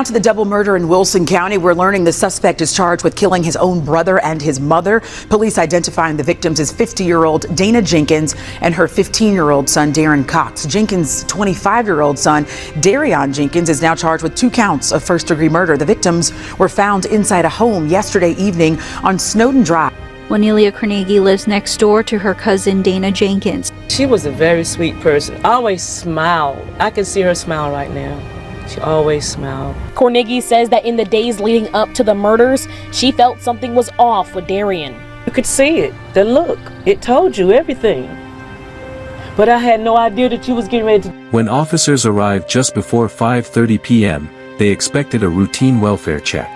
Now to the double murder in Wilson County. We're learning the suspect is charged with killing his own brother and his mother. Police identifying the victims as 50-year-old Dana Jenkins and her 15-year-old son, Darren Cox. Jenkins' 25-year-old son, Darion Jenkins, is now charged with 2 counts of first-degree murder. The victims were found inside a home yesterday evening on Snowden Drive. Juanelia Carnegie lives next door to her cousin Dana Jenkins. She was a very sweet person, always smiled. I can see her smile right now. She always smiled. Carnegie says that in the days leading up to the murders, she felt something was off with Darion. You could see it, the look, it told you everything. But I had no idea that you was getting ready to... When officers arrived just before 5:30 p.m., they expected a routine welfare check.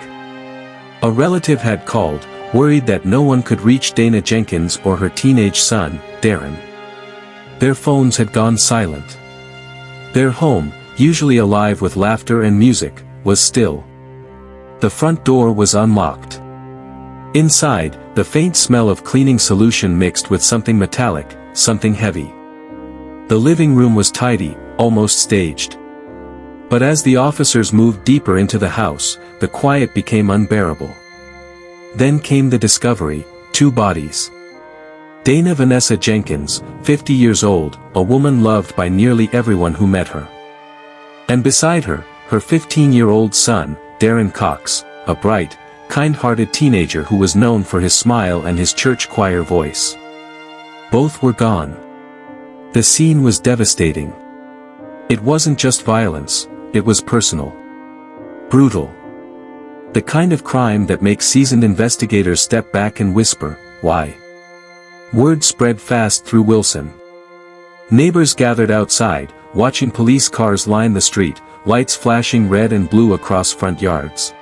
A relative had called, worried that no one could reach Dana Jenkins or her teenage son, Darren. Their phones had gone silent. Their home, usually alive with laughter and music, was still. The front door was unlocked. Inside, the faint smell of cleaning solution mixed with something metallic, something heavy. The living room was tidy, almost staged. But as the officers moved deeper into the house, the quiet became unbearable. Then came the discovery: 2 bodies. Dana Vanessa Jenkins, 50 years old, a woman loved by nearly everyone who met her. And beside her, her 15-year-old son, Darren Cox, a bright, kind-hearted teenager who was known for his smile and his church choir voice. Both were gone. The scene was devastating. It wasn't just violence, it was personal. Brutal. The kind of crime that makes seasoned investigators step back and whisper, "Why?" Word spread fast through Wilson. Neighbors gathered outside, watching police cars line the street, lights flashing red and blue across front yards.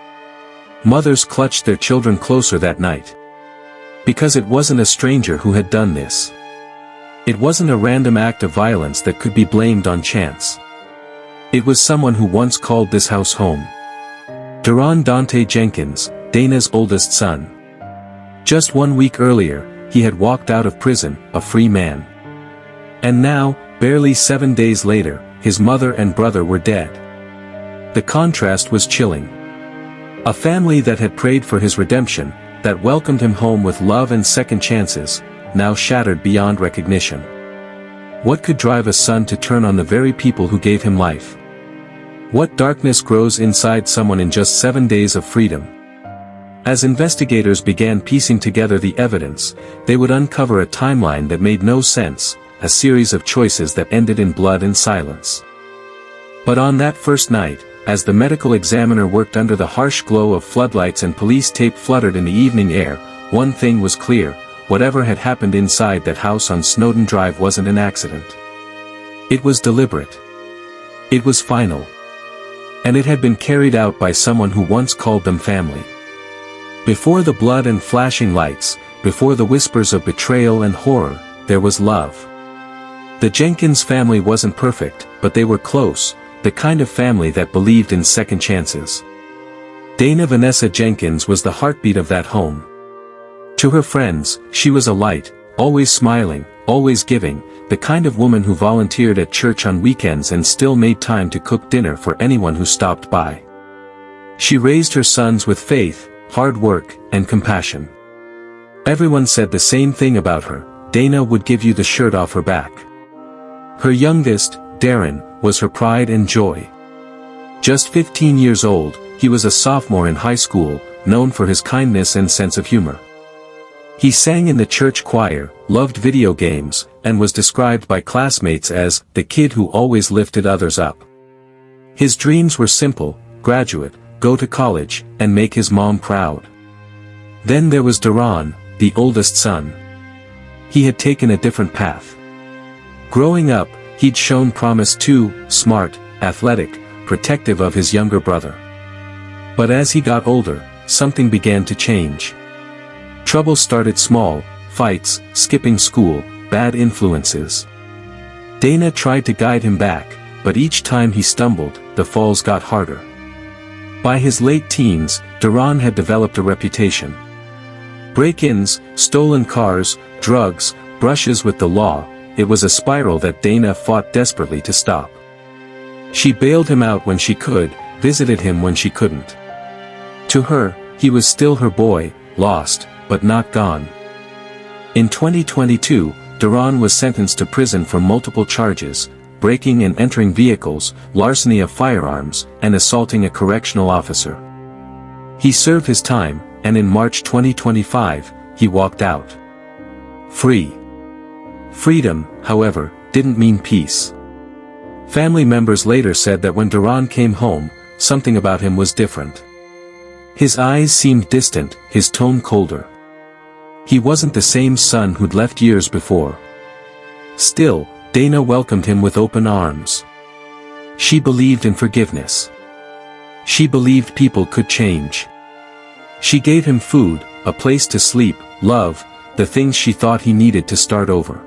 Mothers clutched their children closer that night. Because it wasn't a stranger who had done this. It wasn't a random act of violence that could be blamed on chance. It was someone who once called this house home. Darren Dante Jenkins, Dana's oldest son. Just 1 week earlier, he had walked out of prison, a free man. And now, barely 7 days later, his mother and brother were dead. The contrast was chilling. A family that had prayed for his redemption, that welcomed him home with love and second chances, now shattered beyond recognition. What could drive a son to turn on the very people who gave him life? What darkness grows inside someone in just 7 days of freedom? As investigators began piecing together the evidence, they would uncover a timeline that made no sense, a series of choices that ended in blood and silence. But on that first night, as the medical examiner worked under the harsh glow of floodlights and police tape fluttered in the evening air, one thing was clear: whatever had happened inside that house on Snowden Drive wasn't an accident. It was deliberate. It was final. And it had been carried out by someone who once called them family. Before the blood and flashing lights, before the whispers of betrayal and horror, there was love. The Jenkins family wasn't perfect, but they were close, the kind of family that believed in second chances. Dana Vanessa Jenkins was the heartbeat of that home. To her friends, she was a light, always smiling, always giving, the kind of woman who volunteered at church on weekends and still made time to cook dinner for anyone who stopped by. She raised her sons with faith, hard work, and compassion. Everyone said the same thing about her: Dana would give you the shirt off her back. Her youngest, Darren, was her pride and joy. Just 15 years old, he was a sophomore in high school, known for his kindness and sense of humor. He sang in the church choir, loved video games, and was described by classmates as the kid who always lifted others up. His dreams were simple: graduate, go to college, and make his mom proud. Then there was Darren, the oldest son. He had taken a different path. Growing up, he'd shown promise too: smart, athletic, protective of his younger brother. But as he got older, something began to change. Trouble started small: fights, skipping school, bad influences. Dana tried to guide him back, but each time he stumbled, the falls got harder. By his late teens, Darren had developed a reputation. Break-ins, stolen cars, drugs, brushes with the law, it was a spiral that Dana fought desperately to stop. She bailed him out when she could, visited him when she couldn't. To her, he was still her boy, lost, but not gone. In 2022, Duran was sentenced to prison for multiple charges: breaking and entering vehicles, larceny of firearms, and assaulting a correctional officer. He served his time, and in March 2025, he walked out. Free. Freedom, however, didn't mean peace. Family members later said that when Duran came home, something about him was different. His eyes seemed distant, his tone colder. He wasn't the same son who'd left years before. Still, Dana welcomed him with open arms. She believed in forgiveness. She believed people could change. She gave him food, a place to sleep, love, the things she thought he needed to start over.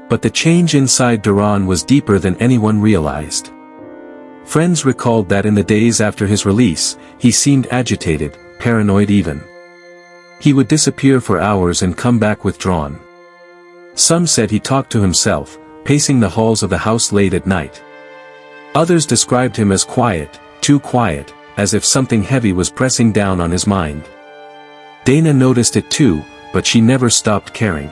But the change inside Duran was deeper than anyone realized. Friends recalled that in the days after his release, he seemed agitated, paranoid even. He would disappear for hours and come back withdrawn. Some said he talked to himself, pacing the halls of the house late at night. Others described him as quiet, too quiet, as if something heavy was pressing down on his mind. Dana noticed it too, but she never stopped caring.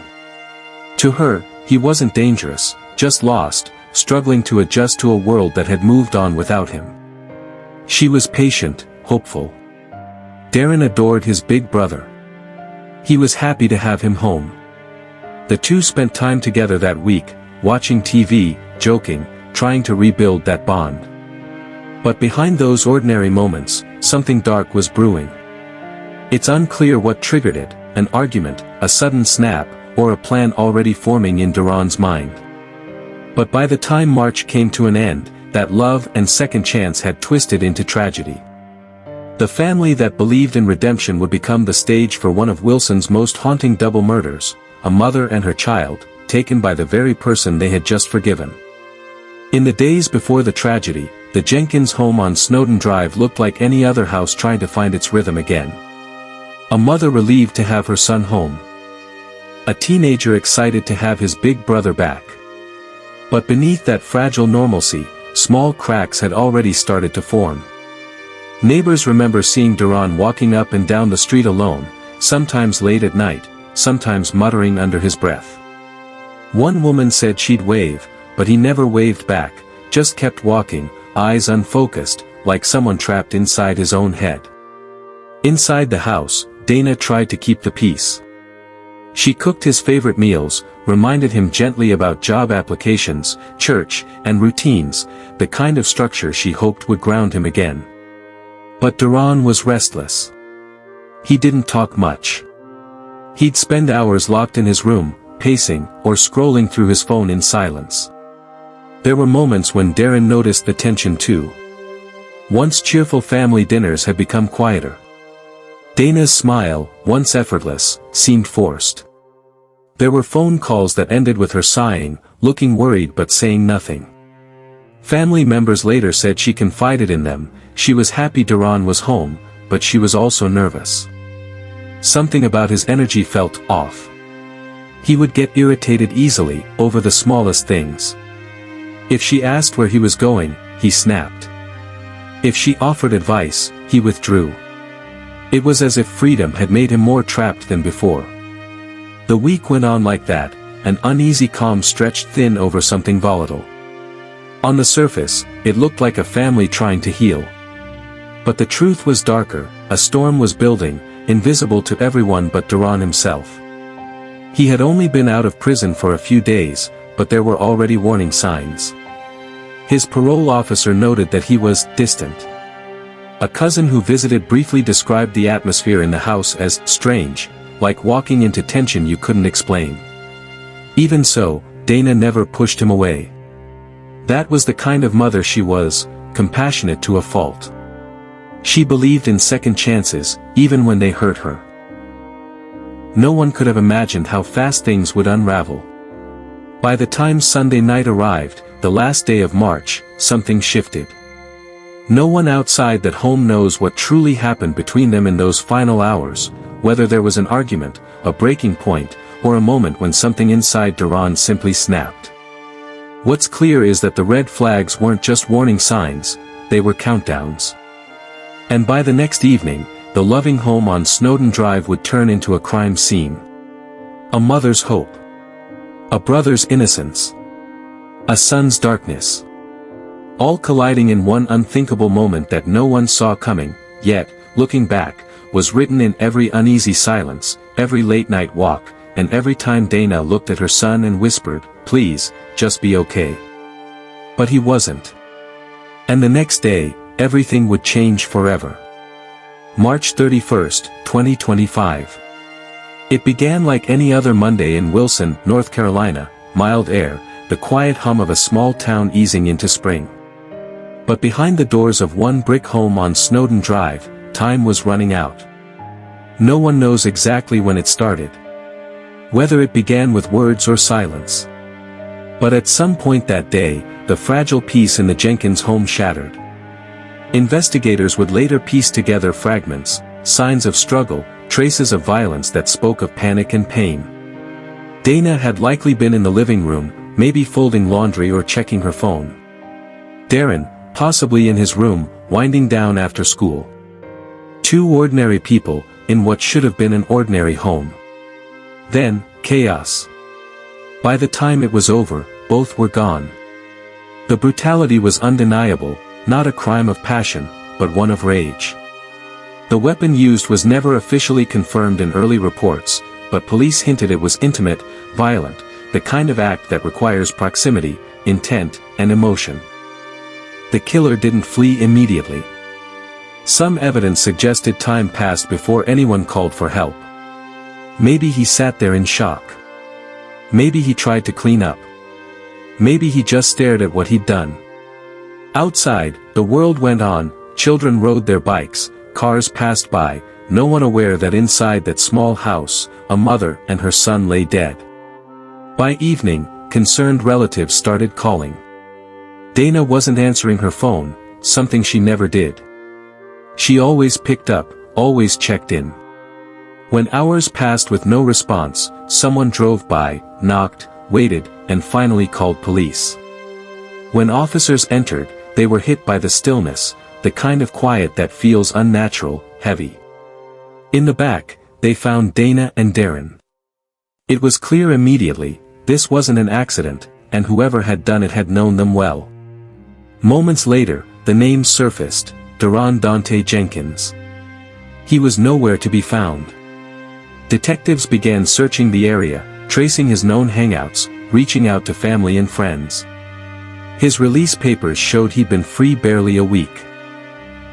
To her, he wasn't dangerous, just lost, struggling to adjust to a world that had moved on without him. She was patient, hopeful. Darren adored his big brother. He was happy to have him home. The two spent time together that week, watching TV, joking, trying to rebuild that bond. But behind those ordinary moments, something dark was brewing. It's unclear what triggered it, an argument, a sudden snap, or a plan already forming in Duran's mind. But by the time March came to an end, that love and second chance had twisted into tragedy. The family that believed in redemption would become the stage for one of Wilson's most haunting double murders, a mother and her child, taken by the very person they had just forgiven. In the days before the tragedy, the Jenkins home on Snowden Drive looked like any other house trying to find its rhythm again. A mother relieved to have her son home. A teenager excited to have his big brother back. But beneath that fragile normalcy, small cracks had already started to form. Neighbors remember seeing Duran walking up and down the street alone, sometimes late at night, sometimes muttering under his breath. One woman said she'd wave, but he never waved back, just kept walking, eyes unfocused, like someone trapped inside his own head. Inside the house, Dana tried to keep the peace. She cooked his favorite meals, reminded him gently about job applications, church, and routines, the kind of structure she hoped would ground him again. But Duran was restless. He didn't talk much. He'd spend hours locked in his room, pacing, or scrolling through his phone in silence. There were moments when Darren noticed the tension too. Once cheerful family dinners had become quieter. Dana's smile, once effortless, seemed forced. There were phone calls that ended with her sighing, looking worried but saying nothing. Family members later said she confided in them. She was happy Duran was home, but she was also nervous. Something about his energy felt off. He would get irritated easily, over the smallest things. If she asked where he was going, he snapped. If she offered advice, he withdrew. It was as if freedom had made him more trapped than before. The week went on like that, an uneasy calm stretched thin over something volatile. On the surface, it looked like a family trying to heal. But the truth was darker, a storm was building, invisible to everyone but Duran himself. He had only been out of prison for a few days, but there were already warning signs. His parole officer noted that he was distant. A cousin who visited briefly described the atmosphere in the house as strange, like walking into tension you couldn't explain. Even so, Dana never pushed him away. That was the kind of mother she was, compassionate to a fault. She believed in second chances, even when they hurt her. No one could have imagined how fast things would unravel. By the time Sunday night arrived, the last day of March, something shifted. No one outside that home knows what truly happened between them in those final hours, whether there was an argument, a breaking point, or a moment when something inside Duran simply snapped. What's clear is that the red flags weren't just warning signs, they were countdowns. And by the next evening, the loving home on Snowden Drive would turn into a crime scene. A mother's hope. A brother's innocence. A son's darkness. All colliding in one unthinkable moment that no one saw coming, yet, looking back, was written in every uneasy silence, every late-night walk, and every time Dana looked at her son and whispered, "Please, just be okay." But he wasn't. And the next day, everything would change forever. March 31st, 2025. It began like any other Monday in Wilson, North Carolina, mild air, the quiet hum of a small town easing into spring. But behind the doors of one brick home on Snowden Drive, time was running out. No one knows exactly when it started. Whether it began with words or silence. But at some point that day, the fragile peace in the Jenkins home shattered. Investigators would later piece together fragments, signs of struggle, traces of violence that spoke of panic and pain. Dana had likely been in the living room, maybe folding laundry or checking her phone. Darren, possibly in his room, winding down after school. Two ordinary people, in what should have been an ordinary home. Then, chaos. By the time it was over, both were gone. The brutality was undeniable, not a crime of passion, but one of rage. The weapon used was never officially confirmed in early reports, but police hinted it was intimate, violent, the kind of act that requires proximity, intent, and emotion. The killer didn't flee immediately. Some evidence suggested time passed before anyone called for help. Maybe he sat there in shock. Maybe he tried to clean up. Maybe he just stared at what he'd done. Outside, the world went on, children rode their bikes, cars passed by, no one aware that inside that small house, a mother and her son lay dead. By evening, concerned relatives started calling. Dana wasn't answering her phone, something she never did. She always picked up, always checked in. When hours passed with no response, someone drove by, knocked, waited, and finally called police. When officers entered, they were hit by the stillness, the kind of quiet that feels unnatural, heavy. In the back, they found Dana and Darren. It was clear immediately, this wasn't an accident, and whoever had done it had known them well. Moments later, the name surfaced, Deron Dante Jenkins. He was nowhere to be found. Detectives began searching the area, tracing his known hangouts, reaching out to family and friends. His release papers showed he'd been free barely a week.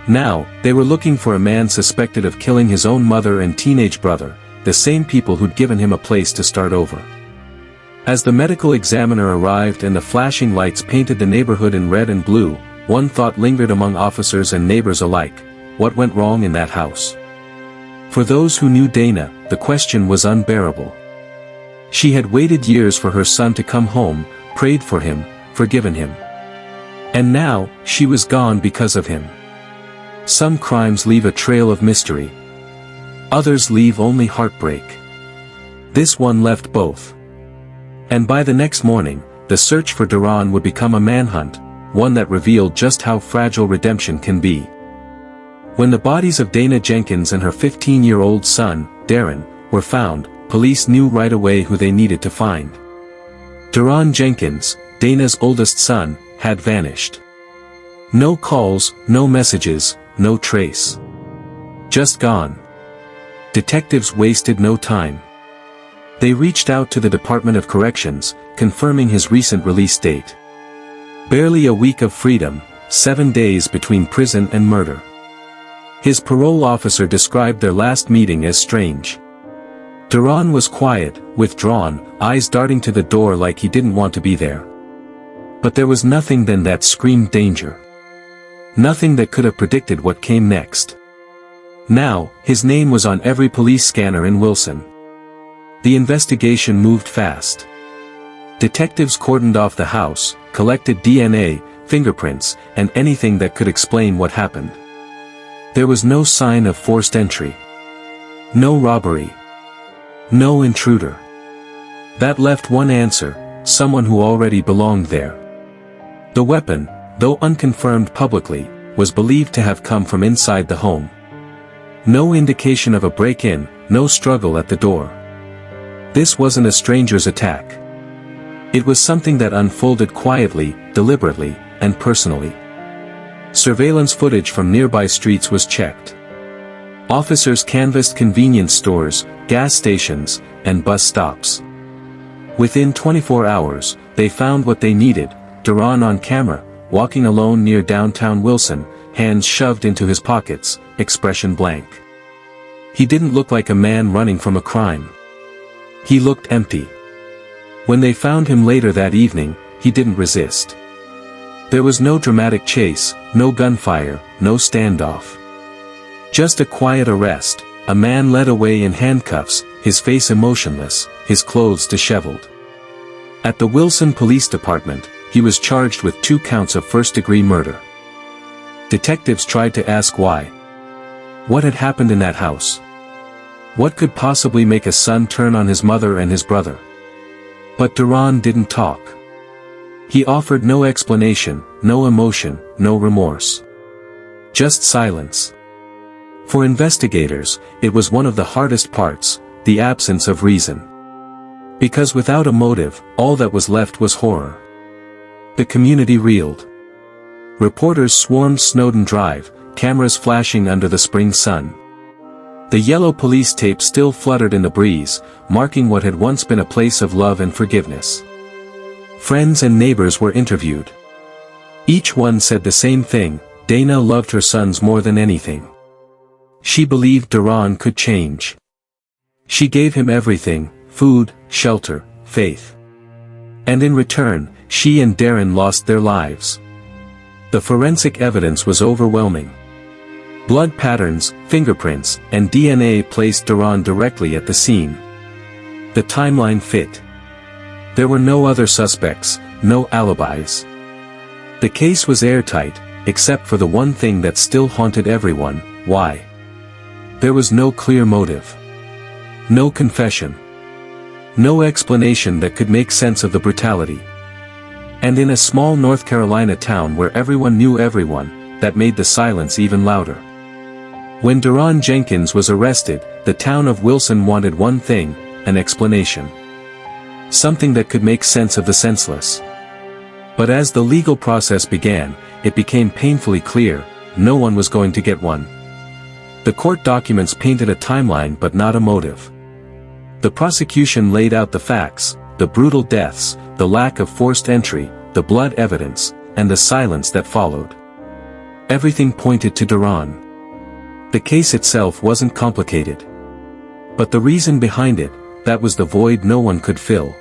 Now, they were looking for a man suspected of killing his own mother and teenage brother, the same people who'd given him a place to start over. As the medical examiner arrived and the flashing lights painted the neighborhood in red and blue, one thought lingered among officers and neighbors alike: what went wrong in that house? For those who knew Dana, the question was unbearable. She had waited years for her son to come home, prayed for him, forgiven him. And now, she was gone because of him. Some crimes leave a trail of mystery. Others leave only heartbreak. This one left both. And by the next morning, the search for Deron would become a manhunt, one that revealed just how fragile redemption can be. When the bodies of Dana Jenkins and her 15-year-old son, Darren, were found, police knew right away who they needed to find. Deron Jenkins, Dana's oldest son, had vanished. No calls, no messages, no trace. Just gone. Detectives wasted no time. They reached out to the Department of Corrections, confirming his recent release date. Barely a week of freedom, 7 days between prison and murder. His parole officer described their last meeting as strange. Deron was quiet, withdrawn, eyes darting to the door like he didn't want to be there. But there was nothing then that screamed danger. Nothing that could have predicted what came next. Now, his name was on every police scanner in Wilson. The investigation moved fast. Detectives cordoned off the house, collected DNA, fingerprints, and anything that could explain what happened. There was no sign of forced entry. No robbery. No intruder. That left one answer: someone who already belonged there. The weapon, though unconfirmed publicly, was believed to have come from inside the home. No indication of a break-in, no struggle at the door. This wasn't a stranger's attack. It was something that unfolded quietly, deliberately, and personally. Surveillance footage from nearby streets was checked. Officers canvassed convenience stores, gas stations, and bus stops. Within 24 hours, they found what they needed: Duran on camera, walking alone near downtown Wilson, hands shoved into his pockets, expression blank. He didn't look like a man running from a crime. He looked empty. When they found him later that evening, he didn't resist. There was no dramatic chase, no gunfire, no standoff. Just a quiet arrest, a man led away in handcuffs, his face emotionless, his clothes disheveled. At the Wilson Police Department, he was charged with 2 counts of first-degree murder. Detectives tried to ask why. What had happened in that house? What could possibly make a son turn on his mother and his brother? But Duran didn't talk. He offered no explanation, no emotion, no remorse. Just silence. For investigators, it was one of the hardest parts, the absence of reason. Because without a motive, all that was left was horror. The community reeled. Reporters swarmed Snowden Drive, cameras flashing under the spring sun. The yellow police tape still fluttered in the breeze, marking what had once been a place of love and forgiveness. Friends and neighbors were interviewed. Each one said the same thing: Dana loved her sons more than anything. She believed Duran could change. She gave him everything: food, shelter, faith. And in return, she and Darren lost their lives. The forensic evidence was overwhelming. Blood patterns, fingerprints, and DNA placed Duran directly at the scene. The timeline fit. There were no other suspects, no alibis. The case was airtight, except for the one thing that still haunted everyone: why? There was no clear motive. No confession. No explanation that could make sense of the brutality. And in a small North Carolina town where everyone knew everyone, that made the silence even louder. When Duran Jenkins was arrested, the town of Wilson wanted one thing: an explanation. Something that could make sense of the senseless. But as the legal process began, it became painfully clear: no one was going to get one. The court documents painted a timeline but not a motive. The prosecution laid out the facts: the brutal deaths, the lack of forced entry, the blood evidence, and the silence that followed. Everything pointed to Duran. The case itself wasn't complicated. But the reason behind it, that was the void no one could fill.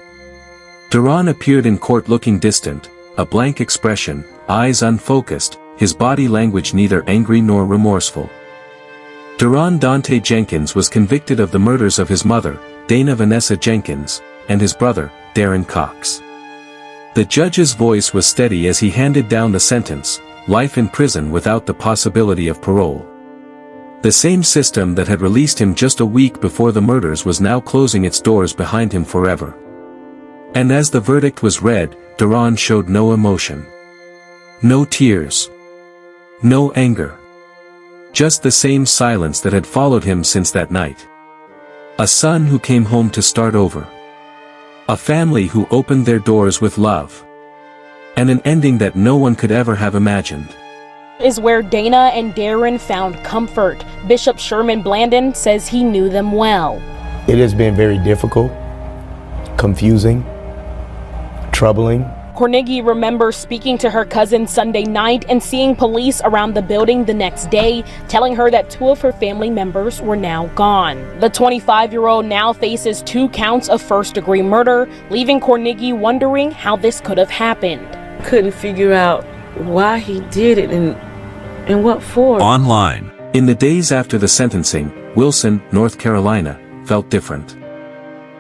Duran appeared in court looking distant, a blank expression, eyes unfocused, his body language neither angry nor remorseful. Duran Dante Jenkins was convicted of the murders of his mother, Dana Vanessa Jenkins, and his brother, Darren Cox. The judge's voice was steady as he handed down the sentence: life in prison without the possibility of parole. The same system that had released him just a week before the murders was now closing its doors behind him forever. And as the verdict was read, Duran showed no emotion. No tears. No anger. Just the same silence that had followed him since that night. A son who came home to start over. A family who opened their doors with love. And an ending that no one could ever have imagined. Is where Dana and Darren found comfort. Bishop Sherman Blandon says he knew them well. It has been very difficult, confusing, troubling. Carnegie remembers speaking to her cousin Sunday night and seeing police around the building the next day, telling her that 2 of her family members were now gone. The 25-year-old now faces 2 counts of first-degree murder, leaving Carnegie wondering how this could have happened. Couldn't figure out why he did it and what for. Online. In the days after the sentencing, Wilson, North Carolina, felt different.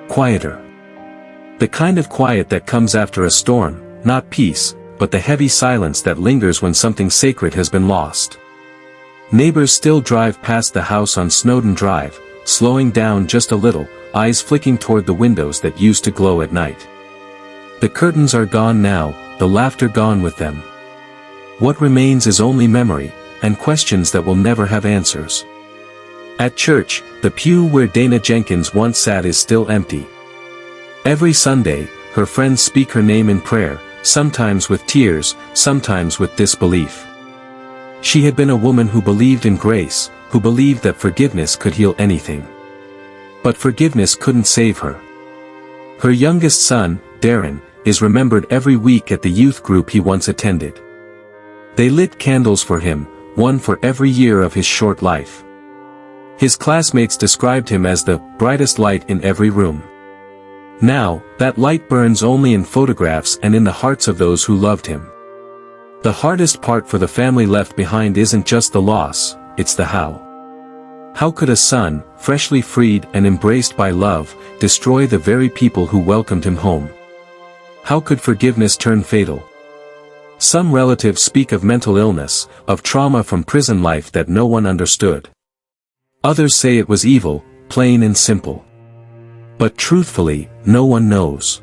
Quieter. The kind of quiet that comes after a storm, not peace, but the heavy silence that lingers when something sacred has been lost. Neighbors still drive past the house on Snowden Drive, slowing down just a little, eyes flicking toward the windows that used to glow at night. The curtains are gone now, the laughter gone with them. What remains is only memory, and questions that will never have answers. At church, the pew where Dana Jenkins once sat is still empty. Every Sunday, her friends speak her name in prayer, sometimes with tears, sometimes with disbelief. She had been a woman who believed in grace, who believed that forgiveness could heal anything. But forgiveness couldn't save her. Her youngest son, Darren, is remembered every week at the youth group he once attended. They lit candles for him, one for every year of his short life. His classmates described him as the brightest light in every room. Now, that light burns only in photographs and in the hearts of those who loved him. The hardest part for the family left behind isn't just the loss, it's the how. How could a son, freshly freed and embraced by love, destroy the very people who welcomed him home? How could forgiveness turn fatal? Some relatives speak of mental illness, of trauma from prison life that no one understood. Others say it was evil, plain and simple. But truthfully, no one knows.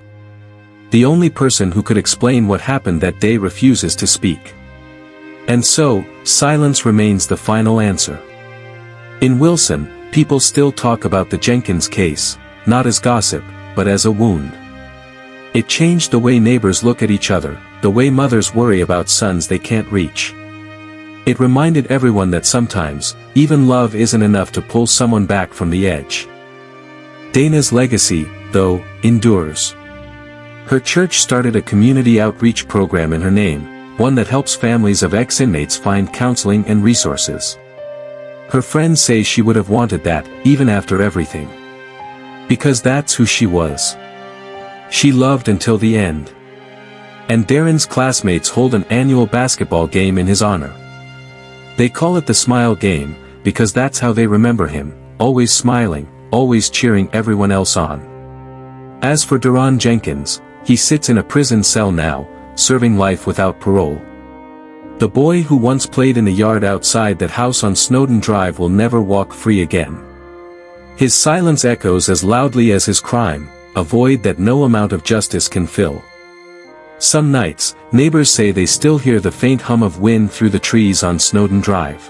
The only person who could explain what happened that day refuses to speak. And so, silence remains the final answer. In Wilson, people still talk about the Jenkins case, not as gossip, but as a wound. It changed the way neighbors look at each other, the way mothers worry about sons they can't reach. It reminded everyone that sometimes, even love isn't enough to pull someone back from the edge. Dana's legacy, though, endures. Her church started a community outreach program in her name, one that helps families of ex-inmates find counseling and resources. Her friends say she would have wanted that, even after everything. Because that's who she was. She loved until the end. And Darren's classmates hold an annual basketball game in his honor. They call it the Smile Game, because that's how they remember him, always smiling, always cheering everyone else on. As for Darren Jenkins, he sits in a prison cell now, serving life without parole. The boy who once played in the yard outside that house on Snowden Drive will never walk free again. His silence echoes as loudly as his crime, a void that no amount of justice can fill. Some nights, neighbors say they still hear the faint hum of wind through the trees on Snowden Drive.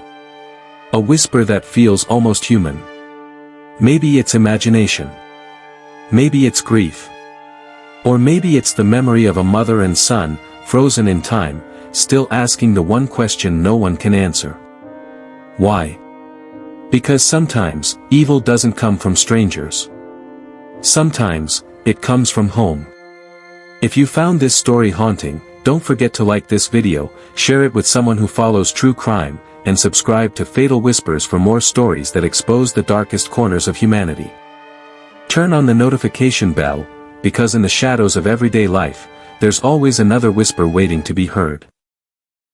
A whisper that feels almost human. Maybe it's imagination. Maybe it's grief. Or maybe it's the memory of a mother and son, frozen in time, still asking the one question no one can answer. Why? Because sometimes, evil doesn't come from strangers. Sometimes, it comes from home. If you found this story haunting, don't forget to like this video, share it with someone who follows true crime, and subscribe to Fatal Whispers for more stories that expose the darkest corners of humanity. Turn on the notification bell, because in the shadows of everyday life, there's always another whisper waiting to be heard.